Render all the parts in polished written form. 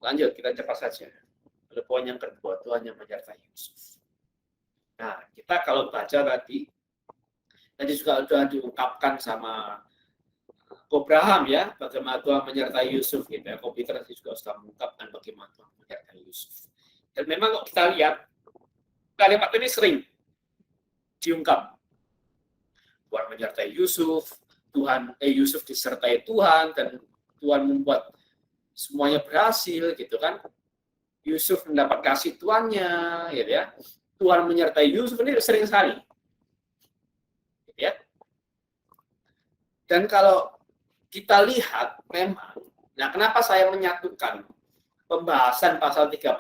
Lanjut, kita cepat saja. Lalu poin yang kedua, Tuhan yang menyertai Yusuf. Nah, kita kalau baca tadi juga sudah diungkapkan sama Abraham ya, bagaimana Tuhan menyertai Yusuf gitu ya. Komputer juga sudah mengungkapkan bagaimana Tuhan menyertai Yusuf. Dan memang kalau kita lihat kalimat ini sering diungkap. Tuhan menyertai Yusuf, Yusuf disertai Tuhan dan Tuhan membuat semuanya berhasil gitu kan. Yusuf mendapat kasih tuannya gitu ya. Tuhan menyertai Yusuf ini sering sekali. Gitu ya. Dan kalau kita lihat memang, nah kenapa saya menyatukan pembahasan pasal 39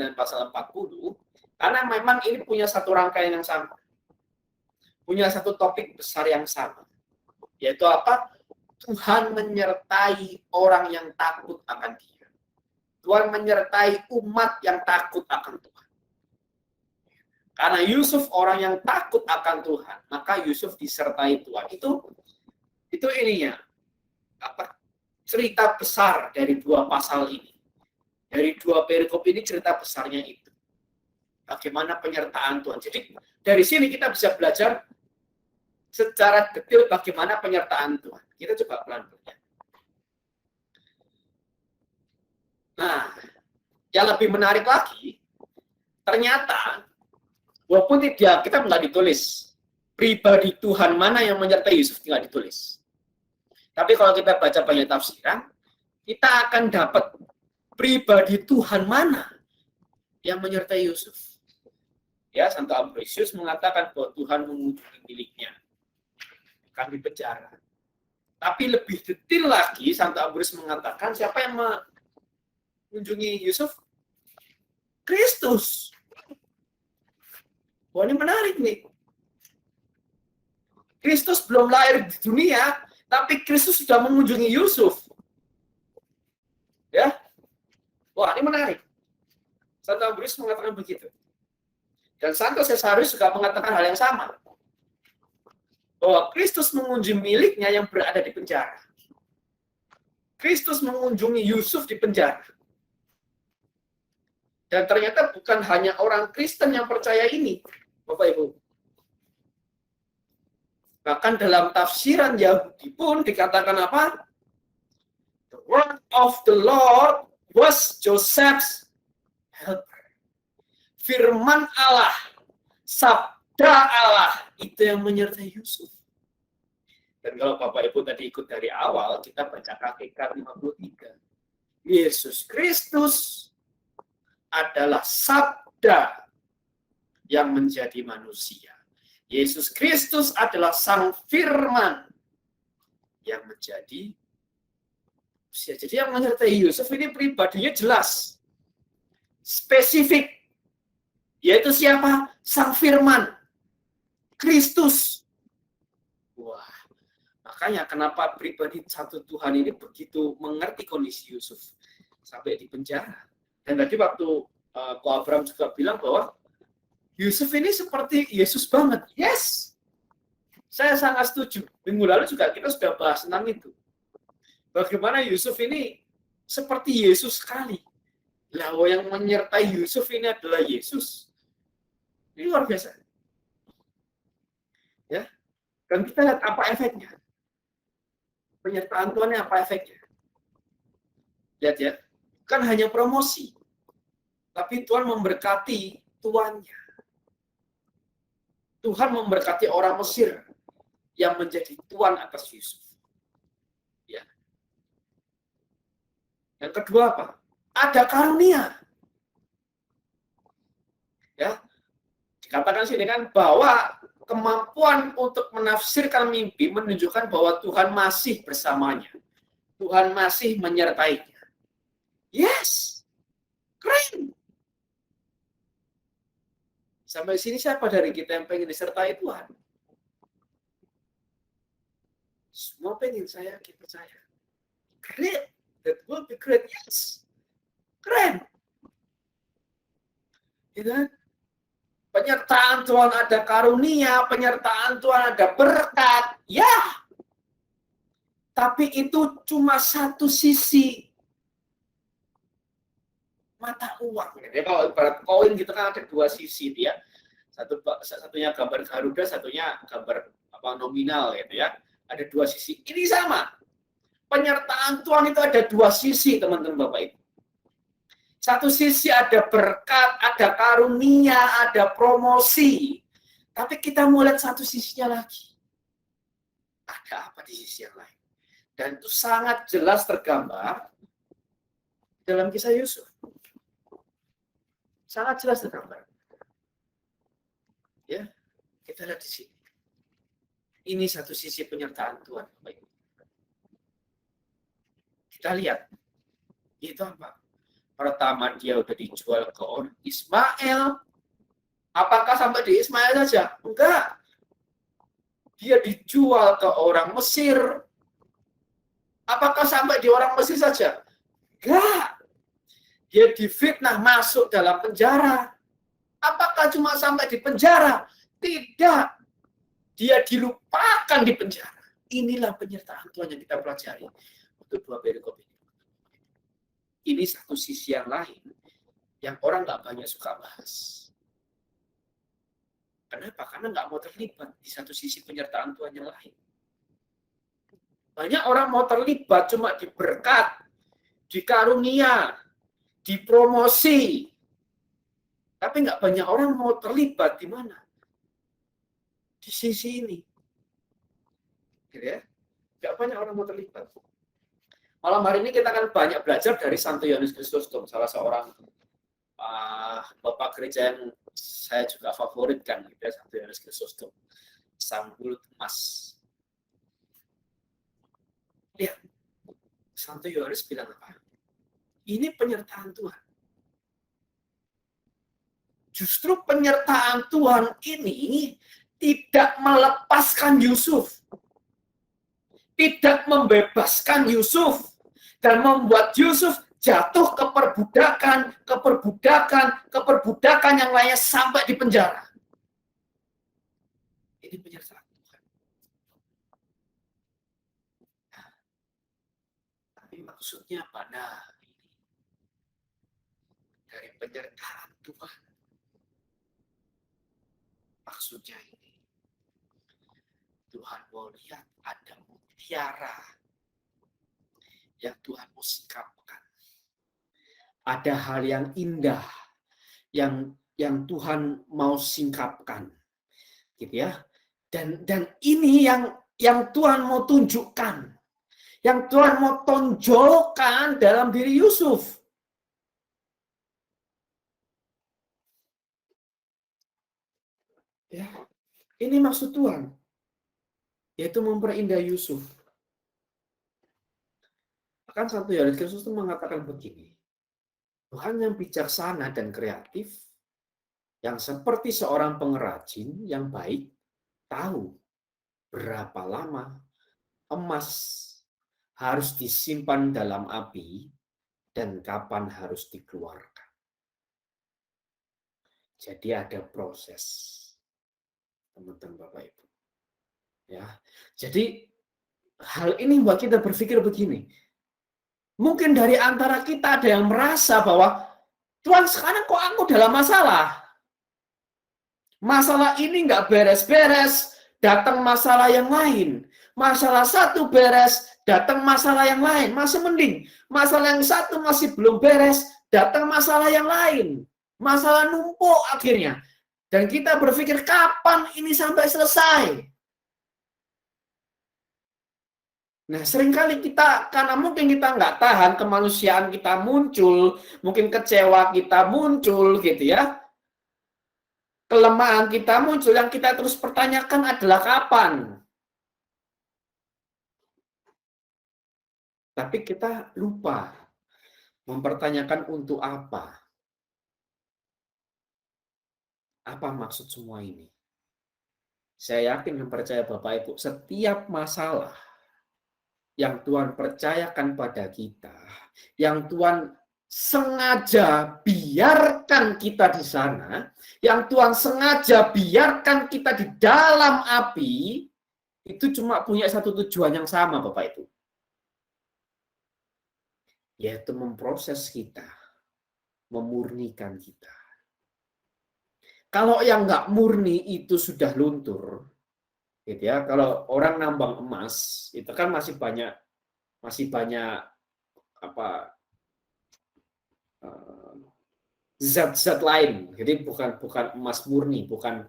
dan pasal 40, karena memang ini punya satu rangkaian yang sama. Punya satu topik besar yang sama. Yaitu apa? Tuhan menyertai orang yang takut akan Dia. Tuhan menyertai umat yang takut akan Tuhan. Karena Yusuf orang yang takut akan Tuhan, maka Yusuf disertai Tuhan. Itu ininya. Apa? Cerita besar dari dua pasal ini. Dari dua perikop ini cerita besarnya itu. Bagaimana penyertaan Tuhan. Jadi dari sini kita bisa belajar secara detail bagaimana penyertaan Tuhan. Kita coba pelan-pelan. Nah, yang lebih menarik lagi, ternyata walaupun kita nggak ditulis pribadi Tuhan mana yang menyertai Yusuf, tidak ditulis. Tapi kalau kita baca banyak tafsiran, kita akan dapat pribadi Tuhan mana yang menyertai Yusuf. Ya, Santo Ambrosius mengatakan bahwa Tuhan mengunjungi miliknya, akan di penjara. Tapi lebih detail lagi, Santo Ambrosius mengatakan siapa yang mengunjungi Yusuf? Kristus. Wah, ini menarik nih. Kristus belum lahir di dunia, tapi Kristus sudah mengunjungi Yusuf. Ya, wah ini menarik. Santo Ambrosius mengatakan begitu. Dan Santo Caesarius juga mengatakan hal yang sama. Bahwa Kristus mengunjungi miliknya yang berada di penjara. Kristus mengunjungi Yusuf di penjara. Dan ternyata bukan hanya orang Kristen yang percaya ini, Bapak Ibu. Bahkan dalam tafsiran Yahudi pun dikatakan apa? The word of the Lord was Joseph's helper. Firman Allah, sabda Allah, itu yang menyertai Yusuf. Dan kalau Bapak Ibu tadi ikut dari awal, kita baca KKK 53. Yesus Kristus adalah sabda yang menjadi manusia. Yesus Kristus adalah sang firman yang menjadi manusia. Jadi yang menyertai Yusuf ini pribadinya jelas. Spesifik. Yaitu siapa? Sang firman. Kristus. Wah, makanya kenapa pribadi satu Tuhan ini begitu mengerti kondisi Yusuf sampai di penjara. Dan tadi waktu Ko Abraham juga bilang bahwa Yusuf ini seperti Yesus banget. Yes, saya sangat setuju. Minggu lalu juga kita sudah bahas tentang itu. Bagaimana Yusuf ini seperti Yesus sekali. Lah, yang menyertai Yusuf ini adalah Yesus. Ini luar biasa. Ya, dan kita lihat apa efeknya. Penyertaan Tuhan apa efeknya. Lihat ya, kan hanya promosi. Tapi Tuhan memberkati tuannya. Tuhan memberkati orang Mesir yang menjadi tuan atas Yusuf. Ya. Yang kedua apa? Ada karunia. Ya. Dikatakan sini kan bahwa kemampuan untuk menafsirkan mimpi menunjukkan bahwa Tuhan masih bersamanya. Tuhan masih menyertainya. Yes. Keren. Sampai sini siapa dari kita yang pengen disertai Tuhan? Semua pengen, saya percaya. Great. That will be great. Yes. Keren. Gitu. Penyertaan Tuhan ada karunia, penyertaan Tuhan ada berkat. Ya. Tapi itu cuma satu sisi mata uang. Jadi kalau ibarat koin gitu kan ada dua sisi dia. Satunya gambar Garuda, satunya gambar nominal gitu ya. Ada dua sisi. Ini sama. Penyertaan Tuhan itu ada dua sisi, teman-teman Bapak Ibu. Satu sisi ada berkat, ada karunia, ada promosi. Tapi kita mau lihat satu sisinya lagi. Ada apa di sisi yang lain? Dan itu sangat jelas tergambar dalam kisah Yusuf. Sangat jelas tergambar. Ya, kita lihat di sini. Ini satu sisi penyertaan Tuhan. Baik. Kita lihat. Itu apa? Pertama dia udah dijual ke orang Ismail. Apakah sampai di Ismail saja? Enggak. Dia dijual ke orang Mesir. Apakah sampai di orang Mesir saja? Enggak. Dia difitnah masuk dalam penjara. Apakah cuma sampai di penjara? Tidak. Dia dilupakan di penjara. Inilah penyertaan Tuhan yang kita pelajari untuk dua perikop ini. Ini satu sisi yang lain yang orang nggak banyak suka bahas. Kenapa? Karena nggak mau terlibat di satu sisi penyertaan Tuhan yang lain. Banyak orang mau terlibat cuma di berkat, di karunia, di promosi. Tapi nggak banyak orang mau terlibat di mana? Di sisi ini. Gitu ya? Nggak banyak orang mau terlibat. Malam hari ini kita akan banyak belajar dari Santo Yohanes Chrysostom, salah seorang bapak gereja yang saya juga favoritkan, gitu ya, Santo Yohanes Chrysostom, sang bulu emas. Lihat, Santo Yohanes bilang apa? Ini penyertaan Tuhan. Justru penyertaan Tuhan ini tidak melepaskan Yusuf, tidak membebaskan Yusuf, dan membuat Yusuf jatuh ke perbudakan yang lainnya sampai di penjara. Ini penyertaan Tuhan. Tapi maksudnya apa? Nah, dari penyertaan Tuhan. Maksudnya ini. Tuhan mau lihat ada mutiara yang Tuhan mau sikapkan. Ada hal yang indah yang Tuhan mau singkapkan, gitu ya. Dan ini yang Tuhan mau tunjukkan, yang Tuhan mau tonjolkan dalam diri Yusuf. Ya, ini maksud Tuhan, yaitu memperindah Yusuf. Bahkan Santo Yohanes Kristus mengatakan begini. Tuhan yang bijaksana dan kreatif, yang seperti seorang pengrajin yang baik, tahu berapa lama emas harus disimpan dalam api dan kapan harus dikeluarkan. Jadi ada proses, teman-teman Bapak Ibu. Ya, jadi hal ini buat kita berpikir begini. Mungkin dari antara kita ada yang merasa bahwa Tuhan, sekarang kok aku dalam masalah? Masalah ini nggak beres-beres, datang masalah yang lain. Masalah satu beres, datang masalah yang lain. Masih mending. Masalah yang satu masih belum beres, datang masalah yang lain. Masalah numpuk akhirnya. Dan kita berpikir, kapan ini sampai selesai? Nah, seringkali kita, karena mungkin kita nggak tahan, kemanusiaan kita muncul, mungkin kecewa kita muncul, gitu ya. Kelemahan kita muncul, yang kita terus pertanyakan adalah kapan. Tapi kita lupa mempertanyakan untuk apa. Apa maksud semua ini? Saya yakin dan percaya Bapak Ibu, setiap masalah yang Tuhan percayakan pada kita, yang Tuhan sengaja biarkan kita di sana, yang Tuhan sengaja biarkan kita di dalam api, itu cuma punya satu tujuan yang sama, Bapak Ibu. Yaitu memproses kita, memurnikan kita. Kalau yang nggak murni itu sudah luntur, gitu ya. Kalau orang nambang emas itu kan masih banyak apa zat-zat lain. Jadi bukan emas murni, bukan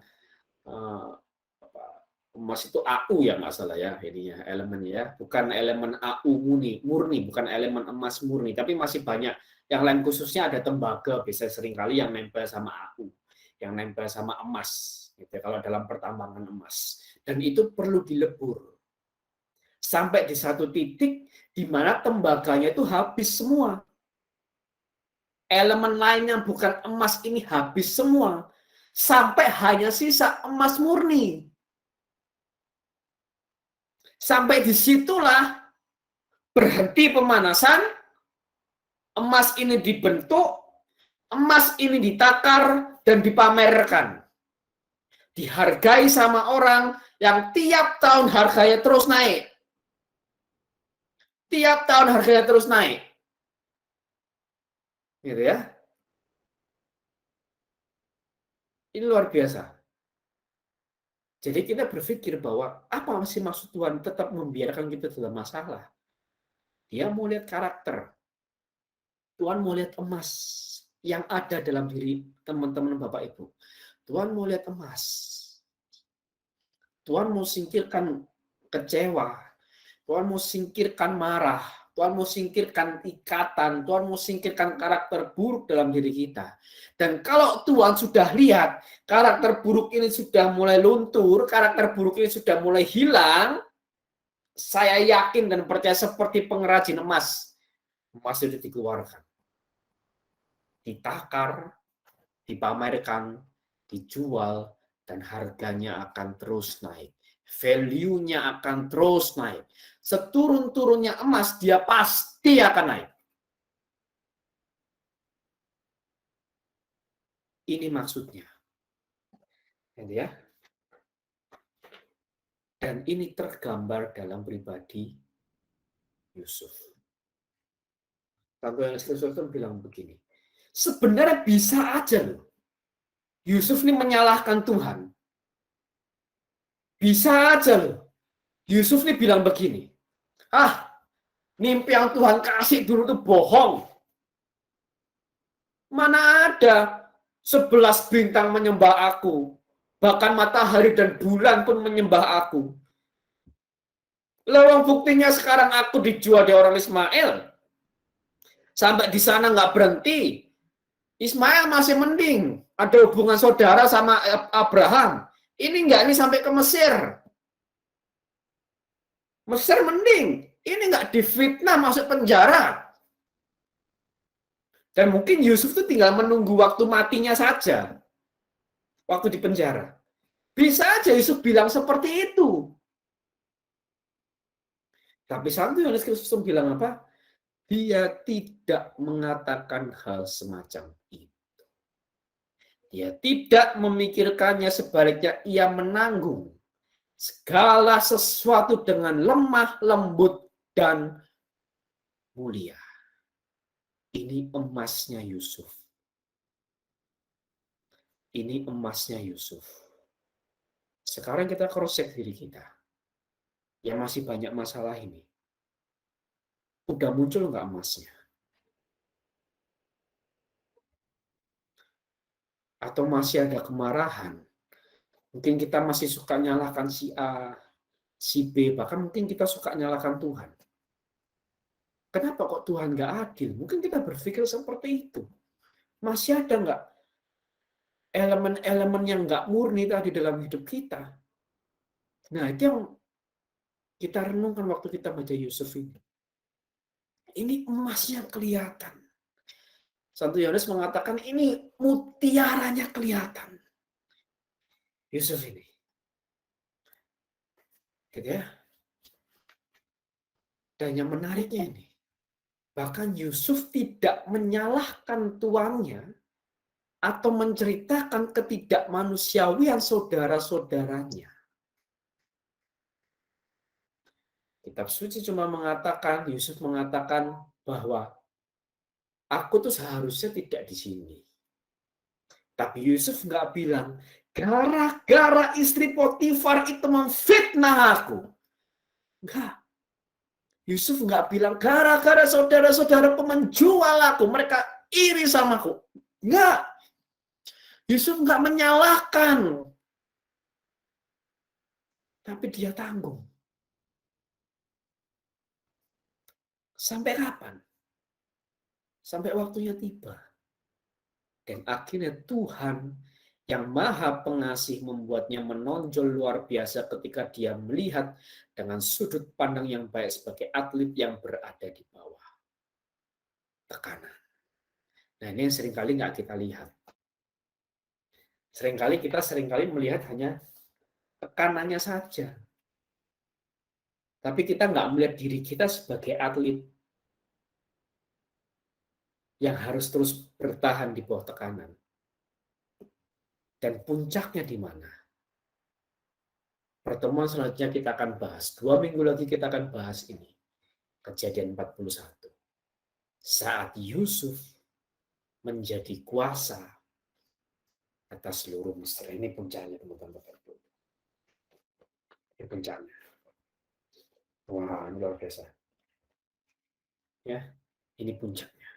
emas itu AU ya nggak salah ya ininya elemennya ya, bukan elemen AU murni, bukan elemen emas murni, tapi masih banyak yang lain, khususnya ada tembaga bisa seringkali yang nempel sama AU, yang nempel sama emas gitu ya, kalau dalam pertambangan emas, dan itu perlu dilebur sampai di satu titik di mana tembaganya itu habis semua, elemen lain yang bukan emas ini habis semua sampai hanya sisa emas murni. Sampai disitulah berhenti pemanasan, emas ini dibentuk, emas ini ditakar dan dipamerkan. Dihargai sama orang yang tiap tahun harganya terus naik. Tiap tahun harganya terus naik. Gitu ya. Ini luar biasa. Jadi kita berpikir bahwa apa sih maksud Tuhan tetap membiarkan kita dalam masalah? Dia mau lihat karakter. Tuhan mau lihat emas yang ada dalam diri teman-teman Bapak Ibu. Tuhan mau lihat emas. Tuhan mau singkirkan kecewa. Tuhan mau singkirkan marah. Tuhan mau singkirkan ikatan. Tuhan mau singkirkan karakter buruk dalam diri kita. Dan kalau Tuhan sudah lihat karakter buruk ini sudah mulai luntur, karakter buruk ini sudah mulai hilang, saya yakin dan percaya seperti pengrajin emas, emas itu dikeluarkan, ditakar, dipamerkan, dijual, dan harganya akan terus naik. Value-nya akan terus naik. Seturun-turunnya emas, dia pasti akan naik. Ini maksudnya. Ya. Dan ini tergambar dalam pribadi Yusuf. Tante Yusuf bilang begini, sebenarnya bisa aja loh Yusuf ini menyalahkan Tuhan. Bisa aja loh Yusuf ini bilang begini, mimpi yang Tuhan kasih dulu itu bohong. Mana ada 11 bintang menyembah aku, bahkan matahari dan bulan pun menyembah aku. Lewang buktinya sekarang aku dijual di orang Ismail. Sampai di sana nggak berhenti. Ismail masih mending, ada hubungan saudara sama Abraham. Ini sampai ke Mesir. Mesir mending, ini nggak difitnah masuk penjara. Dan mungkin Yusuf itu tinggal menunggu waktu matinya saja. Waktu di penjara. Bisa aja Yusuf bilang seperti itu. Tapi Santo Yohanes Kristus bilang apa? Dia tidak mengatakan hal semacam itu. Dia tidak memikirkannya, sebaliknya ia menanggung segala sesuatu dengan lemah, lembut, dan mulia. Ini emasnya Yusuf. Ini emasnya Yusuf. Sekarang kita cross-check diri kita. Yang masih banyak masalah ini. Udah muncul nggak emasnya? Atau masih ada kemarahan? Mungkin kita masih suka nyalahkan si A, si B, bahkan mungkin kita suka nyalahkan Tuhan. Kenapa kok Tuhan nggak adil? Mungkin kita berpikir seperti itu. Masih ada nggak elemen-elemen yang nggak murni tadi dalam hidup kita? Nah, itu yang kita renungkan waktu kita baca Yusuf ini. Ini emasnya kelihatan. Santo Yohanes mengatakan ini mutiaranya kelihatan. Yusuf ini. Gitu ya. Dan yang menariknya ini, bahkan Yusuf tidak menyalahkan tuannya atau menceritakan ketidakmanusiawian saudara-saudaranya. Kitab suci cuma mengatakan, Yusuf mengatakan bahwa Aku tuh seharusnya tidak di sini. Tapi Yusuf nggak bilang, gara-gara istri Potifar itu memfitnah aku. Enggak. Yusuf nggak bilang, gara-gara saudara-saudara menjual aku, mereka iri sama aku. Enggak. Yusuf nggak menyalahkan. Tapi dia tanggung. Sampai kapan? Sampai waktunya tiba. Dan akhirnya Tuhan yang Maha Pengasih membuatnya menonjol luar biasa ketika dia melihat dengan sudut pandang yang baik sebagai atlet yang berada di bawah tekanan. Nah, ini yang seringkali nggak kita lihat. Seringkali melihat hanya tekanannya saja. Tapi kita nggak melihat diri kita sebagai atlet yang harus terus bertahan di bawah tekanan. Dan puncaknya di mana? Pertemuan selanjutnya kita akan bahas. 2 minggu lagi kita akan bahas ini. Kejadian 41. Saat Yusuf menjadi kuasa atas seluruh Mesir. Ini puncaknya, teman-teman. Ini puncaknya. Wah, ini luar biasa. Ya, ini puncaknya.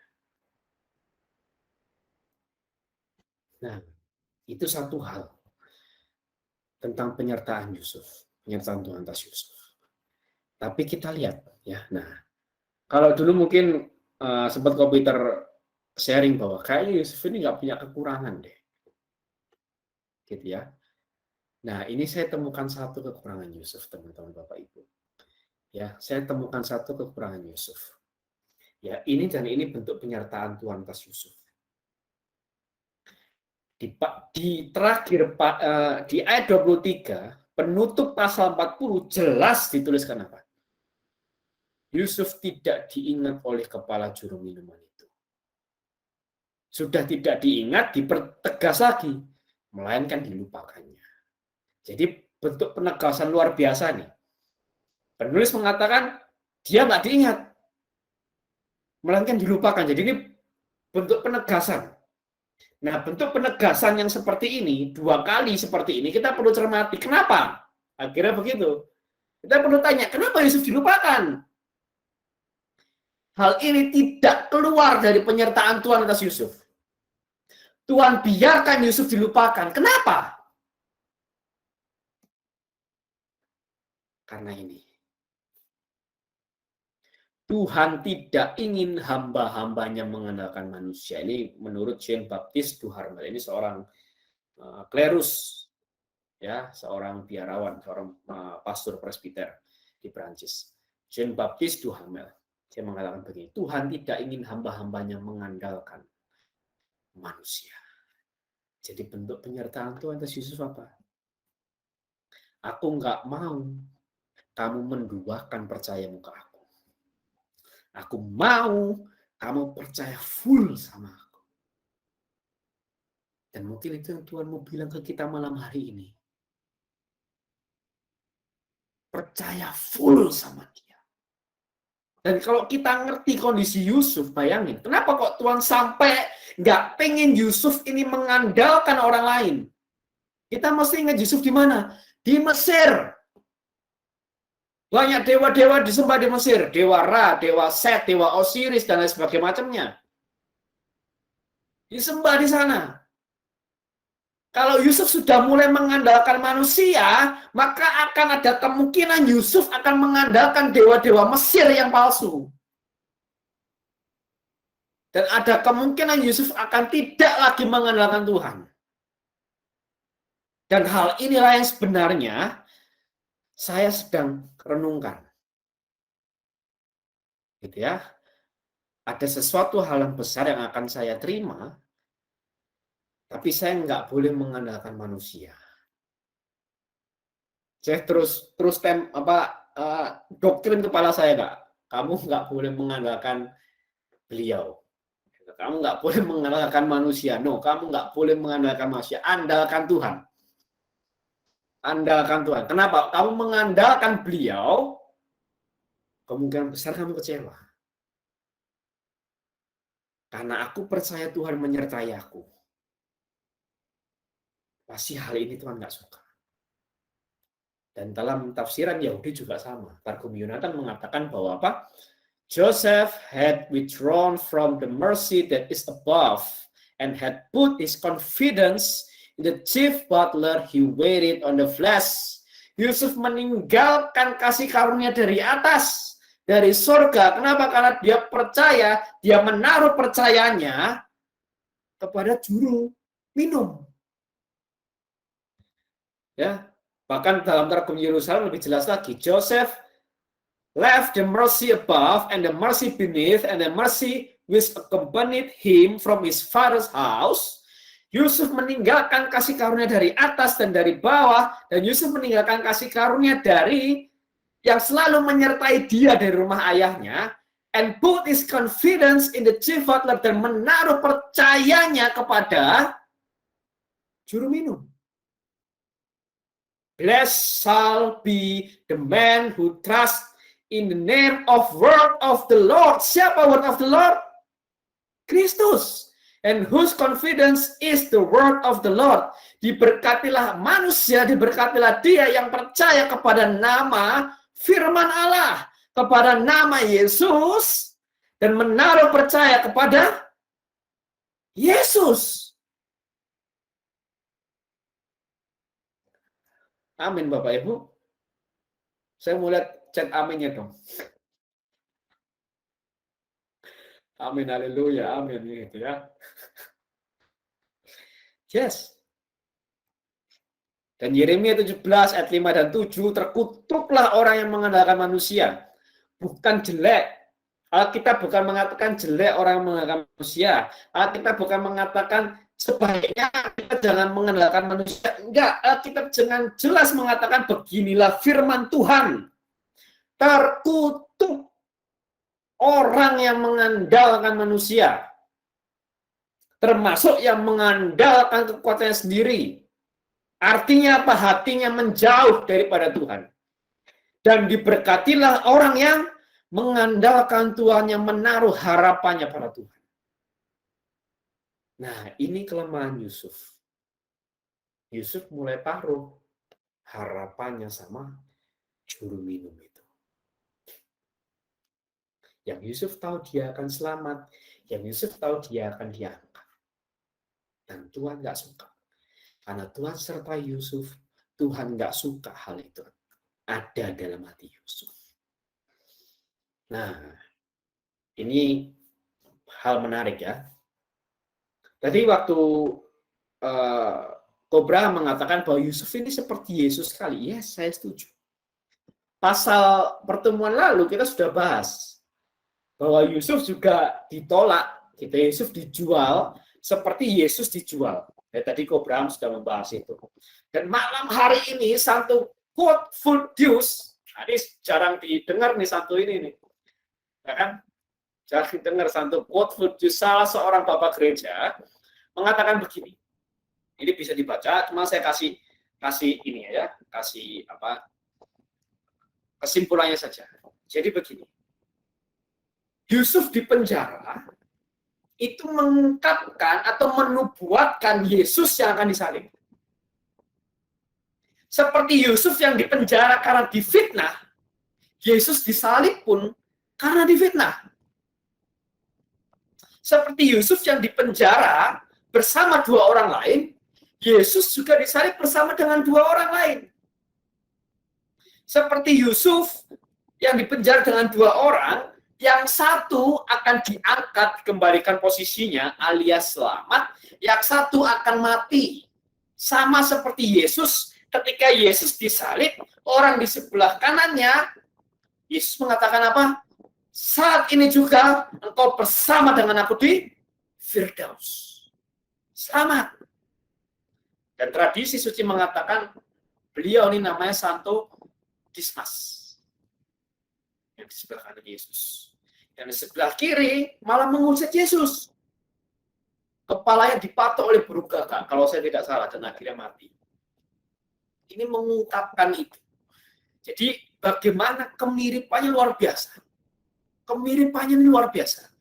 Nah, itu satu hal tentang penyertaan Yusuf, penyertaan Tuhan atas Yusuf. Tapi kita lihat, ya. Nah, kalau dulu mungkin sempat komputer sharing bahwa kayaknya Yusuf ini nggak punya kekurangan deh, gitu ya. Nah, ini saya temukan satu kekurangan Yusuf, teman-teman Bapak Ibu. Ya, saya temukan satu kekurangan Yusuf. Ya, ini bentuk penyertaan Tuhan atas Yusuf. Di terakhir di ayat 23, penutup pasal 40 jelas dituliskan apa? Yusuf tidak diingat oleh kepala juru minuman itu. Sudah tidak diingat, dipertegas lagi, melainkan dilupakannya. Jadi bentuk penegasan luar biasa nih. Penulis mengatakan dia nggak diingat, melainkan dilupakan. Jadi ini bentuk penegasan. Nah, bentuk penegasan yang seperti ini, 2 kali seperti ini, kita perlu cermati. Kenapa? Akhirnya begitu. Kita perlu tanya, kenapa Yusuf dilupakan? Hal ini tidak keluar dari penyertaan Tuhan atas Yusuf. Tuhan biarkan Yusuf dilupakan. Kenapa? Karena ini. Tuhan tidak ingin hamba-hambanya mengandalkan manusia. Ini menurut Jean Baptiste Duhamel. Ini seorang klerus, ya, seorang biarawan, seorang pastor presbiter di Prancis. Jean Baptiste Duhamel. Dia mengatakan begini, Tuhan tidak ingin hamba-hambanya mengandalkan manusia. Jadi bentuk penyertaan Tuhan atas Yusuf apa? Aku nggak mau kamu menduakan percayamu ke aku. Aku mau kamu percaya full sama aku. Dan mungkin itu yang Tuhan mau bilang ke kita malam hari ini. Percaya full sama dia. Dan kalau kita ngerti kondisi Yusuf, bayangin, kenapa kok Tuhan sampai nggak pengen Yusuf ini mengandalkan orang lain? Kita mesti ingat Yusuf di mana? Di Mesir. Banyak dewa-dewa disembah di Mesir. Dewa Ra, Dewa Set, Dewa Osiris, dan lain sebagainya macamnya. Disembah di sana. Kalau Yusuf sudah mulai mengandalkan manusia, maka akan ada kemungkinan Yusuf akan mengandalkan dewa-dewa Mesir yang palsu. Dan ada kemungkinan Yusuf akan tidak lagi mengandalkan Tuhan. Dan hal inilah yang sebenarnya saya sedang renungkan. Gitu ya. Ada sesuatu hal yang besar yang akan saya terima, tapi saya nggak boleh mengandalkan manusia. Saya terus doktrin kepala saya, Kak. Kamu nggak boleh mengandalkan beliau. Kamu nggak boleh mengandalkan manusia. No, kamu nggak boleh mengandalkan manusia. Andalkan Tuhan. Andalkan Tuhan. Kenapa? Kamu mengandalkan beliau, kemungkinan besar kamu kecewa. Karena aku percaya Tuhan menyertai aku. Pasti hal ini Tuhan nggak suka. Dan dalam tafsiran Yahudi juga sama. Targum Yonatan mengatakan bahwa apa? Joseph had withdrawn from the mercy that is above and had put his confidence in the chief butler he waited on the flesh. Yusuf meninggalkan kasih karunia dari atas, dari surga. Kenapa? Karena dia percaya, dia menaruh percayanya kepada juru minum. Ya, bahkan dalam Targum Yerusalem lebih jelas lagi. Joseph left the mercy above and the mercy beneath and the mercy which accompanied him from his father's house. Yusuf meninggalkan kasih karunia dari atas dan dari bawah, dan Yusuf meninggalkan kasih karunia dari yang selalu menyertai dia dari rumah ayahnya, and put his confidence in the chief butler, dan menaruh percayanya kepada juru minum. Blessed shall be the man who trusts in the name of word of the Lord. Siapa word of the Lord? Kristus. And whose confidence is the word of the Lord. Diberkatilah manusia, diberkatilah dia yang percaya kepada nama firman Allah, kepada nama Yesus, dan menaruh percaya kepada Yesus. Amin Bapak Ibu. Saya mau lihat chat aminnya dong. Amin, haleluya, amin gitu ya. Yes. Dan Yeremia 17 ayat 5 dan 7, terkutuklah orang yang mengandalkan manusia, bukan jelek. Alkitab bukan mengatakan jelek orang yang mengandalkan manusia. Alkitab bukan mengatakan sebaiknya kita jangan mengandalkan manusia. Enggak, Alkitab jangan jelas mengatakan beginilah firman Tuhan. Terkutuk orang yang mengandalkan manusia, termasuk yang mengandalkan kekuatannya sendiri. Artinya apa? Hatinya menjauh daripada Tuhan. Dan diberkatilah orang yang mengandalkan Tuhan, yang menaruh harapannya pada Tuhan. Nah, ini kelemahan Yusuf. Yusuf mulai taruh harapannya sama juru minum itu. Yang Yusuf tahu dia akan selamat, yang Yusuf tahu dia akan diangkat. Dan Tuhan nggak suka. Karena Tuhan sertai Yusuf, Tuhan nggak suka hal itu ada dalam hati Yusuf. Nah, ini hal menarik ya. Tadi waktu Kobra mengatakan bahwa Yusuf ini seperti Yesus sekali. Yes, saya setuju. Pasal pertemuan lalu kita sudah bahas bahwa Yusuf juga ditolak, gitu. Yusuf dijual seperti Yesus dijual. Ya, tadi Abraham sudah membahas itu. Dan malam hari ini satu quote Fuldius, ini jarang didengar nih satu ini nih, ya kan? Jarang didengar satu quote Fuldius, salah seorang bapak gereja mengatakan begini. Ini bisa dibaca, cuma saya kasih ini ya, kasih apa? Kesimpulannya saja. Jadi begini. Yusuf di penjara itu mengungkapkan atau menubuatkan Yesus yang akan disalib. Seperti Yusuf yang di penjara karena difitnah, Yesus disalib pun karena difitnah. Seperti Yusuf yang di penjara bersama dua orang lain, Yesus juga disalib bersama dengan dua orang lain. Seperti Yusuf yang di penjara dengan dua orang, yang satu akan diangkat, dikembalikan posisinya alias selamat, yang satu akan mati. Sama seperti Yesus, ketika Yesus disalib, orang di sebelah kanannya, Yesus mengatakan apa? Saat ini juga engkau bersama dengan aku di Firdaus. Selamat. Dan tradisi suci mengatakan beliau ini namanya Santo Dismas. Yang di sebelah kanan Yesus. Yang di sebelah kiri malah mengusir Yesus. Kepalanya dipatok oleh burung gagak, kalau saya tidak salah, dan akhirnya mati. Ini mengungkapkan itu. Jadi bagaimana kemiripannya luar biasa. Kemiripannya luar biasa.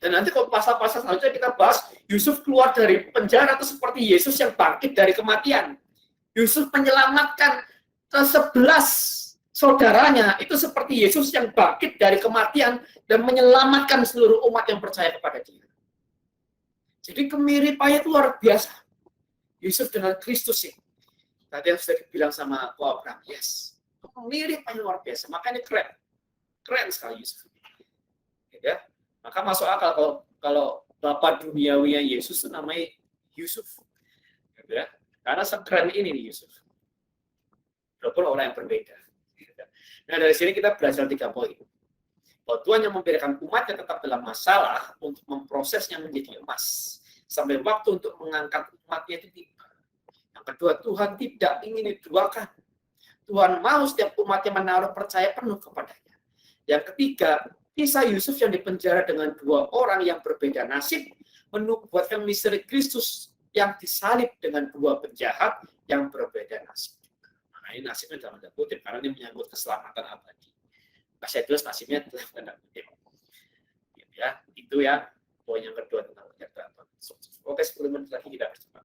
Dan nanti kalau pasal-pasal selanjutnya kita bahas, Yusuf keluar dari penjara itu seperti Yesus yang bangkit dari kematian. Yusuf menyelamatkan ke-11 saudaranya, itu seperti Yesus yang bangkit dari kematian dan menyelamatkan seluruh umat yang percaya kepada dia. Jadi kemiripannya itu luar biasa. Yusuf dengan Kristus ini. Tadi yang sudah dibilang sama Abraham, yes. Kemiripannya luar biasa, makanya keren. Keren sekali Yusuf. Ya. Maka masuk akal kalau bapak duniawinya Yesus itu namanya Yusuf. Ya. Karena sekeren ini nih Yusuf. Walaupun orang yang berbeda. Nah dari sini kita belajar 3 poin. Bahwa Tuhan yang membiarkan umatnya tetap dalam masalah untuk memprosesnya menjadi emas. Sampai waktu untuk mengangkat umatnya itu tiba. Yang kedua, Tuhan tidak ingin diduakan. Tuhan mau setiap umatnya menaruh percaya penuh kepadanya. Yang ketiga, kisah Yusuf yang dipenjara dengan 2 orang yang berbeda nasib menubuatkan misteri Kristus yang disalib dengan 2 penjahat yang berbeda nasib. Nah, ini nasibnya dalam tanda kutip karena ini menyangkut keselamatan abadi. Kasih Yesus nasibnya dalam tanda kutip. Ya, itu ya poin yang kedua tentang penyertaan. Oke, 10 menit lagi kita berjumpa.